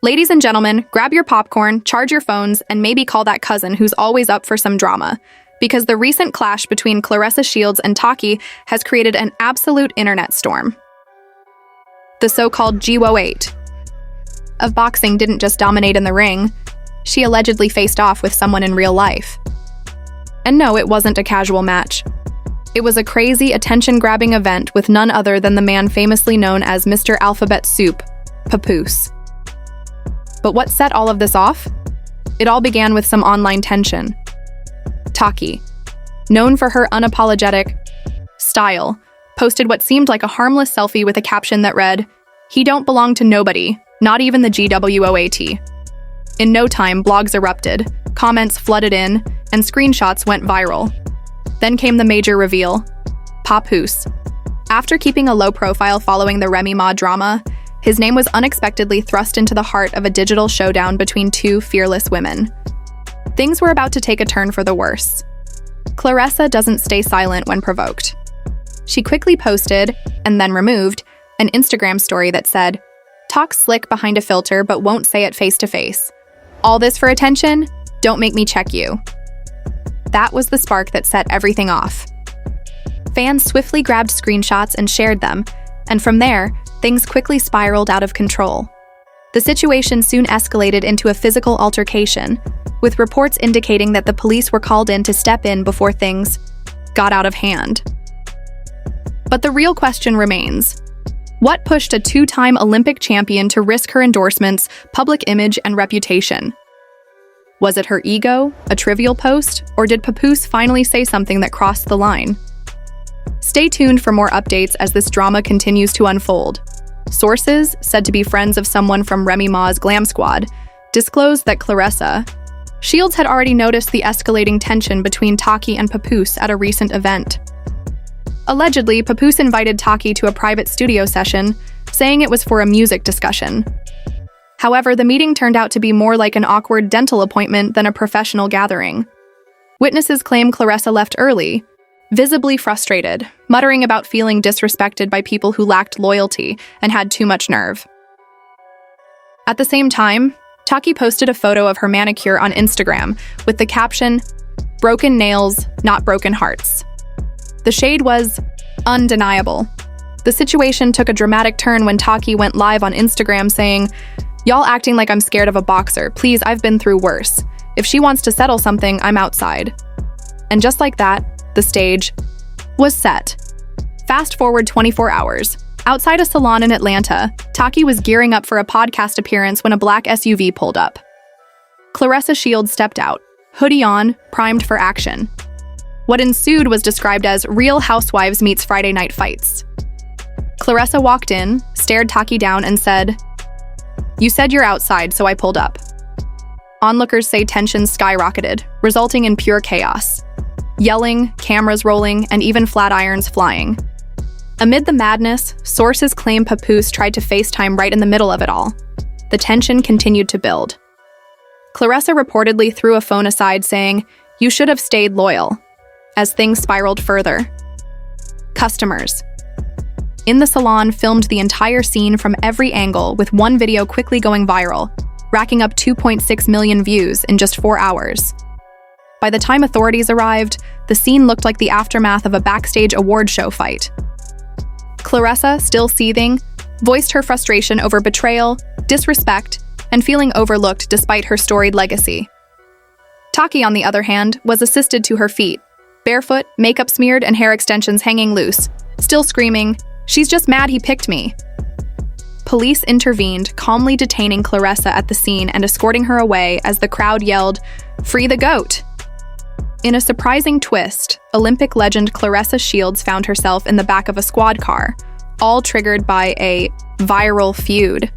Ladies and gentlemen, grab your popcorn, charge your phones, and maybe call that cousin who's always up for some drama, because the recent clash between Claressa Shields and Tesehki has created an absolute internet storm. The so-called G08 of boxing didn't just dominate in the ring, she allegedly faced off with someone in real life. And no, it wasn't a casual match. It was a crazy, attention-grabbing event with none other than the man famously known as Mr. Alphabet Soup, Papoose. But what set all of this off? It all began with some online tension. Tesehki, known for her unapologetic style, posted what seemed like a harmless selfie with a caption that read, "He don't belong to nobody, not even the GWOAT." In no time, blogs erupted, comments flooded in, and screenshots went viral. Then came the major reveal. Papoose. After keeping a low profile following the Remy Ma drama, his name was unexpectedly thrust into the heart of a digital showdown between two fearless women. Things were about to take a turn for the worse. Claressa doesn't stay silent when provoked. She quickly posted, and then removed, an Instagram story that said, "Talk slick behind a filter but won't say it face to face. All this for attention? Don't make me check you." That was the spark that set everything off. Fans swiftly grabbed screenshots and shared them, and from there, things quickly spiraled out of control. The situation soon escalated into a physical altercation, with reports indicating that the police were called in to step in before things got out of hand. But the real question remains. What pushed a two-time Olympic champion to risk her endorsements, public image, and reputation? Was it her ego, a trivial post, or did Papoose finally say something that crossed the line? Stay tuned for more updates as this drama continues to unfold. Sources, said to be friends of someone from Remy Ma's Glam Squad, disclosed that Claressa Shields had already noticed the escalating tension between Tesehki and Papoose at a recent event. Allegedly, Papoose invited Tesehki to a private studio session, saying it was for a music discussion. However, the meeting turned out to be more like an awkward dental appointment than a professional gathering. Witnesses claim Claressa left early, visibly frustrated, muttering about feeling disrespected by people who lacked loyalty and had too much nerve. At the same time, Tesehki posted a photo of her manicure on Instagram with the caption, "Broken nails, not broken hearts." The shade was undeniable. The situation took a dramatic turn when Tesehki went live on Instagram saying, "Y'all acting like I'm scared of a boxer. Please, I've been through worse. If she wants to settle something, I'm outside." And just like that, the stage was set. Fast forward 24 hours. Outside a salon in Atlanta, Tesehki was gearing up for a podcast appearance when a black SUV pulled up. Claressa Shields stepped out, hoodie on, primed for action. What ensued was described as Real Housewives meets Friday Night Fights. Claressa walked in, stared Tesehki down, and said, "You said you're outside, so I pulled up." Onlookers say tensions skyrocketed, resulting in pure chaos. Yelling, cameras rolling, and even flat irons flying. Amid the madness, sources claim Papoose tried to FaceTime right in the middle of it all. The tension continued to build. Claressa reportedly threw a phone aside saying, "You should have stayed loyal," as things spiraled further. Customers in the salon filmed the entire scene from every angle, with one video quickly going viral, racking up 2.6 million views in just 4 hours. By the time authorities arrived, the scene looked like the aftermath of a backstage award show fight. Claressa, still seething, voiced her frustration over betrayal, disrespect, and feeling overlooked despite her storied legacy. Tesehki, on the other hand, was assisted to her feet, barefoot, makeup smeared, and hair extensions hanging loose, still screaming, "She's just mad he picked me." Police intervened, calmly detaining Claressa at the scene and escorting her away as the crowd yelled, "Free the GOAT!" In a surprising twist, Olympic legend Claressa Shields found herself in the back of a squad car, all triggered by a viral feud.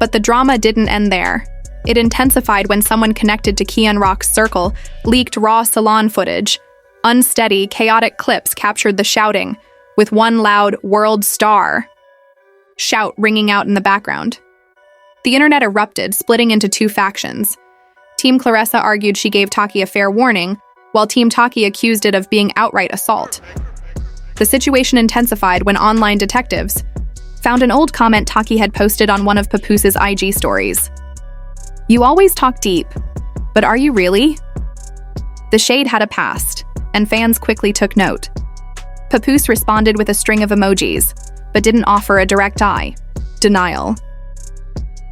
But the drama didn't end there. It intensified when someone connected to Kian Rock's circle leaked raw salon footage. Unsteady, chaotic clips captured the shouting, with one loud "World Star" shout ringing out in the background. The internet erupted, splitting into two factions. Team Claressa argued she gave Tesehki a fair warning, while Team Tesehki accused it of being outright assault. The situation intensified when online detectives, found an old comment Taki had posted on one of Papoose's IG stories. "You always talk deep, but are you really?" The shade had a past, and fans quickly took note. Papoose responded with a string of emojis, but didn't offer a direct eye. Denial.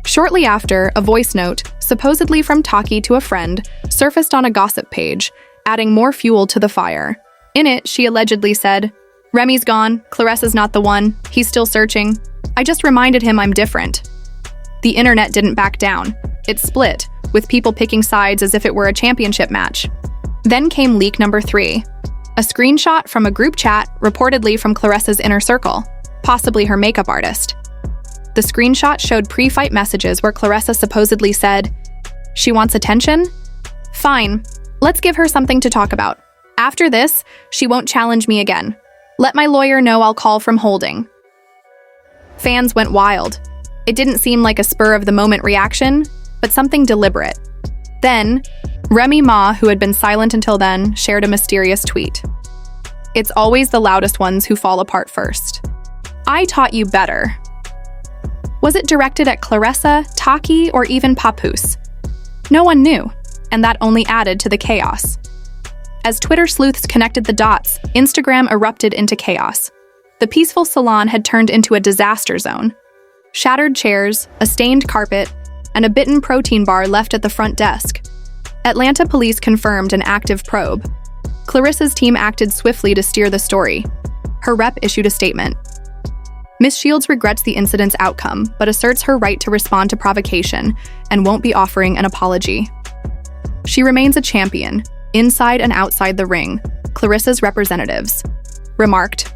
Shortly after, a voice note, supposedly from Taki to a friend, surfaced on a gossip page, adding more fuel to the fire. In it, she allegedly said, "Remy's gone, Claressa's not the one, he's still searching. I just reminded him I'm different." The internet didn't back down. It split, with people picking sides as if it were a championship match. Then came leak number 3, a screenshot from a group chat reportedly from Claressa's inner circle, possibly her makeup artist. The screenshot showed pre-fight messages where Claressa supposedly said, "She wants attention? Fine, let's give her something to talk about. After this, she won't challenge me again. Let my lawyer know I'll call from holding." Fans went wild. It didn't seem like a spur-of-the-moment reaction, but something deliberate. Then, Remy Ma, who had been silent until then, shared a mysterious tweet. "It's always the loudest ones who fall apart first. I taught you better." Was it directed at Claressa, Taki, or even Papoose? No one knew, and that only added to the chaos. As Twitter sleuths connected the dots, Instagram erupted into chaos. The peaceful salon had turned into a disaster zone. Shattered chairs, a stained carpet, and a bitten protein bar left at the front desk. Atlanta police confirmed an active probe. Claressa's team acted swiftly to steer the story. Her rep issued a statement. Ms. Shields regrets the incident's outcome, but asserts her right to respond to provocation and won't be offering an apology. She remains a champion, inside and outside the ring, Claressa's representatives remarked.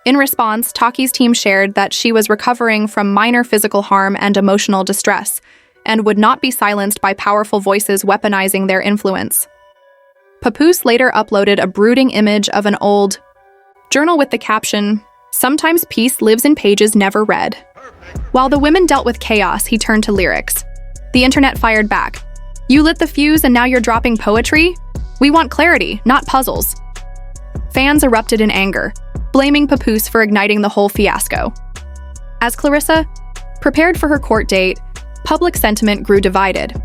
In response, Taki's team shared that she was recovering from minor physical harm and emotional distress, and would not be silenced by powerful voices weaponizing their influence. Papoose later uploaded a brooding image of an old journal with the caption, "Sometimes peace lives in pages never read." While the women dealt with chaos, he turned to lyrics. The internet fired back. "You lit the fuse and now you're dropping poetry? We want clarity, not puzzles." Fans erupted in anger, blaming Papoose for igniting the whole fiasco. As Claressa prepared for her court date, public sentiment grew divided.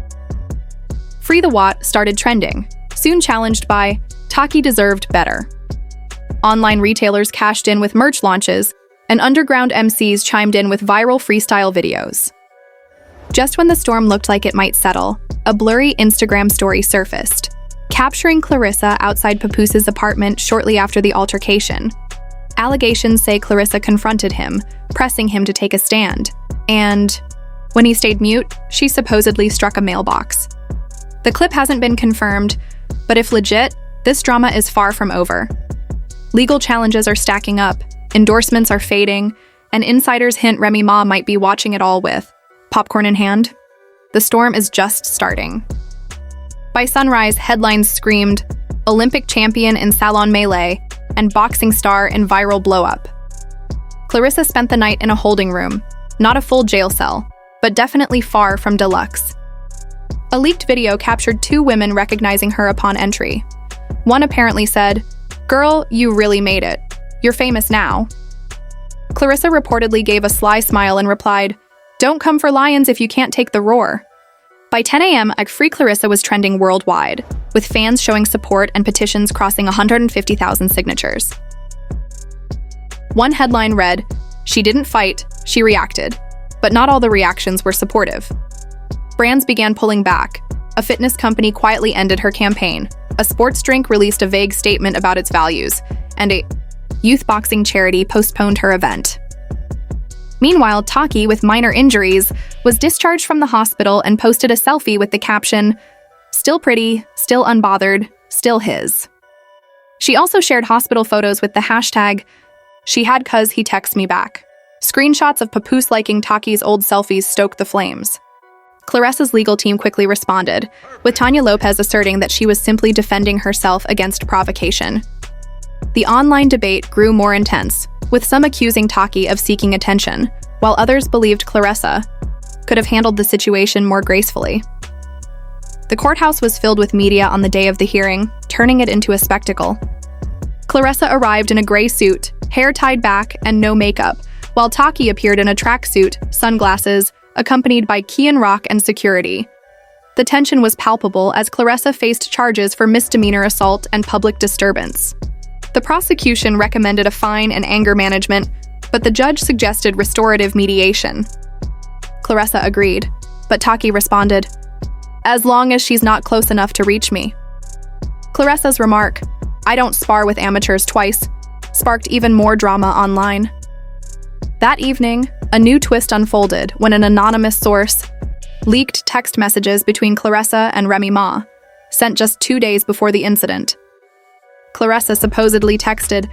Free the Watt started trending, soon challenged by Taki deserved better. Online retailers cashed in with merch launches, and underground MCs chimed in with viral freestyle videos. Just when the storm looked like it might settle, a blurry Instagram story surfaced, capturing Claressa outside Papoose's apartment shortly after the altercation. Allegations say Claressa confronted him, pressing him to take a stand, and when he stayed mute, she supposedly struck a mailbox. The clip hasn't been confirmed, but if legit, this drama is far from over. Legal challenges are stacking up, endorsements are fading, and insiders hint Remy Ma might be watching it all with popcorn in hand. The storm is just starting. By sunrise, headlines screamed, Olympic champion in salon melee, and boxing star in viral blow-up. Claressa spent the night in a holding room, not a full jail cell, but definitely far from deluxe. A leaked video captured 2 women recognizing her upon entry. One apparently said, "Girl, you really made it. You're famous now." Claressa reportedly gave a sly smile and replied, "Don't come for lions if you can't take the roar." By 10 a.m., Free Claressa was trending worldwide, with fans showing support and petitions crossing 150,000 signatures. One headline read, "She didn't fight, she reacted," but not all the reactions were supportive. Brands began pulling back. A fitness company quietly ended her campaign. A sports drink released a vague statement about its values, and a youth boxing charity postponed her event. Meanwhile, Taki, with minor injuries, was discharged from the hospital and posted a selfie with the caption, "Still pretty, still unbothered, still his." She also shared hospital photos with the hashtag, "She had 'cause he texts me back." Screenshots of Papoose liking Taki's old selfies stoked the flames. Claressa's legal team quickly responded, with Tanya Lopez asserting that she was simply defending herself against provocation. The online debate grew more intense, with some accusing Taki of seeking attention, while others believed Claressa could have handled the situation more gracefully. The courthouse was filled with media on the day of the hearing, turning it into a spectacle. Claressa arrived in a gray suit, hair tied back, and no makeup, while Taki appeared in a tracksuit, sunglasses, accompanied by Kian Rock and security. The tension was palpable as Claressa faced charges for misdemeanor assault and public disturbance. The prosecution recommended a fine and anger management, but the judge suggested restorative mediation. Claressa agreed, but Taki responded, "As long as she's not close enough to reach me." Claressa's remark, "I don't spar with amateurs twice," sparked even more drama online. That evening, a new twist unfolded when an anonymous source leaked text messages between Claressa and Remy Ma, sent just 2 days before the incident. Claressa supposedly texted,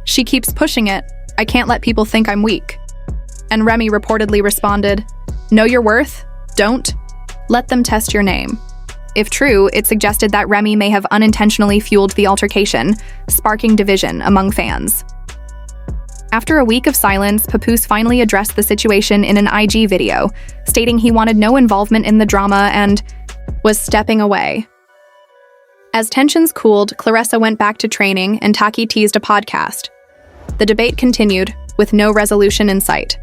"She keeps pushing it. I can't let people think I'm weak." And Remy reportedly responded, "Know your worth? Don't. Let them test your name." If true, it suggested that Remy may have unintentionally fueled the altercation, sparking division among fans. After a week of silence, Papoose finally addressed the situation in an IG video, stating he wanted no involvement in the drama and was stepping away. As tensions cooled, Claressa went back to training and Taki teased a podcast. The debate continued, with no resolution in sight.